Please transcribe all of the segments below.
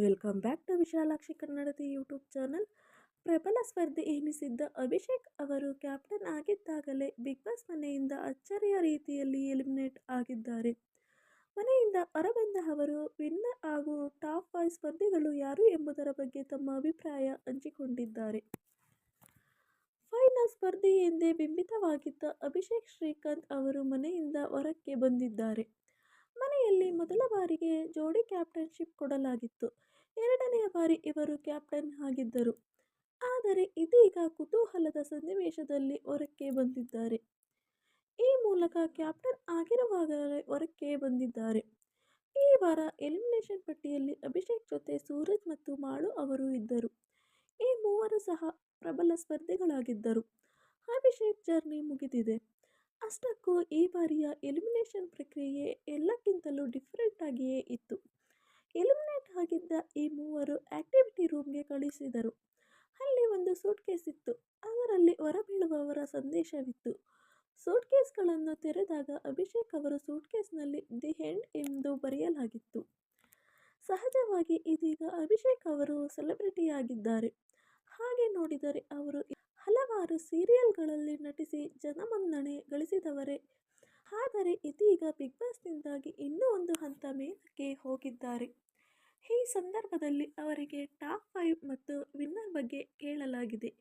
Welcome back to Vishalakshi Kannadati YouTube channel. ಪ್ರಬಲ ಸ್ಪರ್ಧಿ ಎನಿಸಿದ್ದ ಅಭಿಷೇಕ್ ಅವರು ಕ್ಯಾಪ್ಟನ್ ಆಗಿದ್ದಾಗಲೇ ಬಿಗ್ ಬಾಸ್ ಮನೆಯಿಂದ ಅಚ್ಚರಿಯ ರೀತಿಯಲ್ಲಿ ಎಲಿಮಿನೇಟ್ ಆಗಿದ್ದಾರೆ. ಮನೆಯಿಂದ ಹೊರಬಂದ ಅವರು ವಿನ್ನರ್ ಹಾಗೂ ಟಾಪ್ 5 ಸ್ಪರ್ಧಿಗಳು ಯಾರು ಎಂಬುದರ ಬಗ್ಗೆ ತಮ್ಮ ಅಭಿಪ್ರಾಯ ಹಂಚಿಕೊಂಡಿದ್ದಾರೆ. ಫೈನಲ್ ಸ್ಪರ್ಧಿ ಎಂದೇ ಬಿಂಬಿತವಾಗಿದ್ದ ಅಭಿಷೇಕ್ ಶ್ರೀಕಾಂತ್ ಅವರು ಮನೆಯಿಂದ ಹೊರಕ್ಕೆ ಬಂದಿದ್ದಾರೆ. ಮನೆಯಲ್ಲಿ ಮೊದಲ ಬಾರಿಗೆ ಜೋಡಿ ಕ್ಯಾಪ್ಟನ್ಶಿಪ್ ಕೊಡಲಾಗಿತ್ತು. ಎರಡನೆಯ ಬಾರಿ ಇವರು ಕ್ಯಾಪ್ಟನ್ ಆಗಿದ್ದರು. ಆದರೆ ಇದೀಗ ಕುತೂಹಲದ ಸನ್ನಿವೇಶದಲ್ಲಿ ಹೊರಕ್ಕೆ ಬಂದಿದ್ದಾರೆ. ಈ ಮೂಲಕ ಕ್ಯಾಪ್ಟನ್ ಆಗಿರುವಾಗಲೇ ಹೊರಕ್ಕೆ ಬಂದಿದ್ದಾರೆ. ಈ ವಾರ ಎಲಿಮಿನೇಷನ್ ಪಟ್ಟಿಯಲ್ಲಿ ಅಭಿಷೇಕ್ ಜೊತೆ ಸೂರಜ್ ಮತ್ತು ಮಾಳು ಅವರು ಇದ್ದರು. ಈ ಮೂವರು ಸಹ ಪ್ರಬಲ ಸ್ಪರ್ಧಿಗಳಾಗಿದ್ದರು. ಅಭಿಷೇಕ್ ಜರ್ನಿ ಮುಗಿದಿದೆ. ಅಷ್ಟಕ್ಕೂ ಈ ಬಾರಿಯ ಎಲಿಮಿನೇಷನ್ ಪ್ರಕ್ರಿಯೆ ಎಲ್ಲಕ್ಕಿಂತಲೂ ಡಿಫರೆಂಟ್ ಆಗಿಯೇ ಇತ್ತು. ಎಲಿಮಿನೇಟ್ ಆಗಿದ್ದ ಈ ಮೂವರು ಆಕ್ಟಿವಿಟಿ ರೂಮ್ಗೆ ಕಳಿಸಿದರು. ಅಲ್ಲಿ ಒಂದು ಸೂಟ್ಕೇಸ್ ಇತ್ತು. ಅದರಲ್ಲಿ ಹೊರಬೀಳುವವರ ಸಂದೇಶವಿತ್ತು. ಸೂಟ್ಕೇಸ್ಗಳನ್ನು ತೆರೆದಾಗ ಅಭಿಷೇಕ್ ಅವರ ಸೂಟ್ಕೇಸ್ನಲ್ಲಿ ದಿ ಎಂಡ್ ಎಂದು ಬರೆಯಲಾಗಿತ್ತು. ಸಹಜವಾಗಿ ಇದೀಗ ಅಭಿಷೇಕ್ ಅವರು ಸೆಲೆಬ್ರಿಟಿಯಾಗಿದ್ದಾರೆ. ಹಾಗೆ ನೋಡಿದರೆ ಅವರು ಹಲವಾರು ಸೀರಿಯಲ್ಗಳಲ್ಲಿ ನಟಿಸಿ ಜನಮನ್ನಣೆ ಗಳಿಸಿದವರೇ. ಆದರೆ ಇದೀಗ ಬಿಗ್ ಬಾಸ್ನಿಂದಾಗಿ ಇನ್ನೂ ಒಂದು ಹಂತ ಮೇಲಕ್ಕೆ ಹೋಗಿದ್ದಾರೆ. ಈ ಸಂದರ್ಭದಲ್ಲಿ ಅವರಿಗೆ ಟಾಪ್ 5 ಮತ್ತು ವಿನ್ನರ್ ಬಗ್ಗೆ ಕೇಳಲಾಗಿದೆ.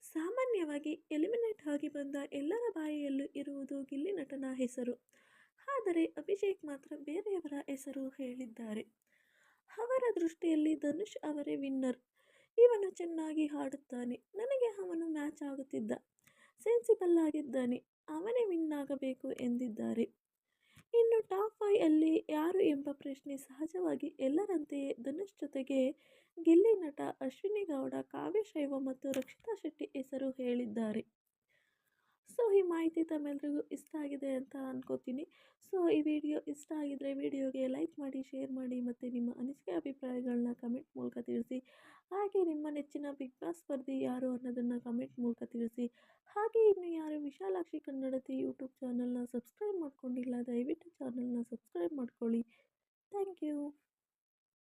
ಸಾಮಾನ್ಯವಾಗಿ ಎಲಿಮಿನೇಟ್ ಆಗಿ ಬಂದ ಎಲ್ಲರ ಬಾಯಿಯಲ್ಲೂ ಇರುವುದು ಗಿಲ್ಲಿ ನಟನ ಹೆಸರು. ಆದರೆ ಅಭಿಷೇಕ್ ಮಾತ್ರ ಬೇರೆಯವರ ಹೆಸರು ಹೇಳಿದ್ದಾರೆ. ಅವರ ದೃಷ್ಟಿಯಲ್ಲಿ ಧನುಷ್ ಅವರೇ ವಿನ್ನರ್. ಇವನು ಚೆನ್ನಾಗಿ ಹಾಡುತ್ತಾನೆ. ನನಗೆ ಅವನು ಮ್ಯಾಚ್ ಆಗುತ್ತಿದ್ದ. ಸೆನ್ಸಿಬಲ್ ಆಗಿದ್ದಾನೆ. ಅವನೇ ವಿನ್ ಆಗಬೇಕು ಎಂದಿದ್ದಾರೆ. ಇನ್ನು ಟಾಪ್ 5 ಅಲ್ಲಿ ಯಾರು ಎಂಬ ಪ್ರಶ್ನೆ ಸಹಜವಾಗಿ ಎಲ್ಲರಂತೆಯೇ ಧನುಷ್ ಜೊತೆಗೆ ಗಿಲ್ಲಿ ನಟ, ಅಶ್ವಿನಿ ಗೌಡ, ಕಾವ್ಯ ಶೈವ ಮತ್ತು ರಕ್ಷಿತಾ ಶೆಟ್ಟಿ ಹೆಸರು ಹೇಳಿದ್ದಾರೆ. ಸೊ ಈ ಮಾಹಿತಿ ತಮ್ಮೆಲ್ಲರಿಗೂ ಇಷ್ಟ ಆಗಿದೆ ಅಂತ ಅನ್ಕೋತೀನಿ. ಸೊ ಈ ವಿಡಿಯೋ ಇಷ್ಟ ಆಗಿದ್ರೆ ವಿಡಿಯೋಗೆ ಲೈಕ್ ಮಾಡಿ, ಶೇರ್ ಮಾಡಿ ಮತ್ತು ನಿಮ್ಮ ಅನಿಸಿಕೆ ಅಭಿಪ್ರಾಯಗಳನ್ನ ಕಮೆಂಟ್ ಮೂಲಕ ತಿಳಿಸಿ. ಹಾಗೆ ನಿಮ್ಮ ನೆಚ್ಚಿನ ಬಿಗ್ ಬಾಸ್ ಸ್ಪರ್ಧಿ ಯಾರು ಅನ್ನೋದನ್ನು ಕಮೆಂಟ್ ಮೂಲಕ ತಿಳಿಸಿ. ಹಾಗೆ ಇನ್ನು ಯಾರು ವಿಶಾಲಾಕ್ಷಿ ಕನ್ನಡತಿ ಯೂಟ್ಯೂಬ್ ಚಾನಲ್ನ ಸಬ್ಸ್ಕ್ರೈಬ್ ಮಾಡ್ಕೊಂಡಿಲ್ಲ, ದಯವಿಟ್ಟು ಚಾನಲ್ನ ಸಬ್ಸ್ಕ್ರೈಬ್ ಮಾಡ್ಕೊಳ್ಳಿ. Thank you.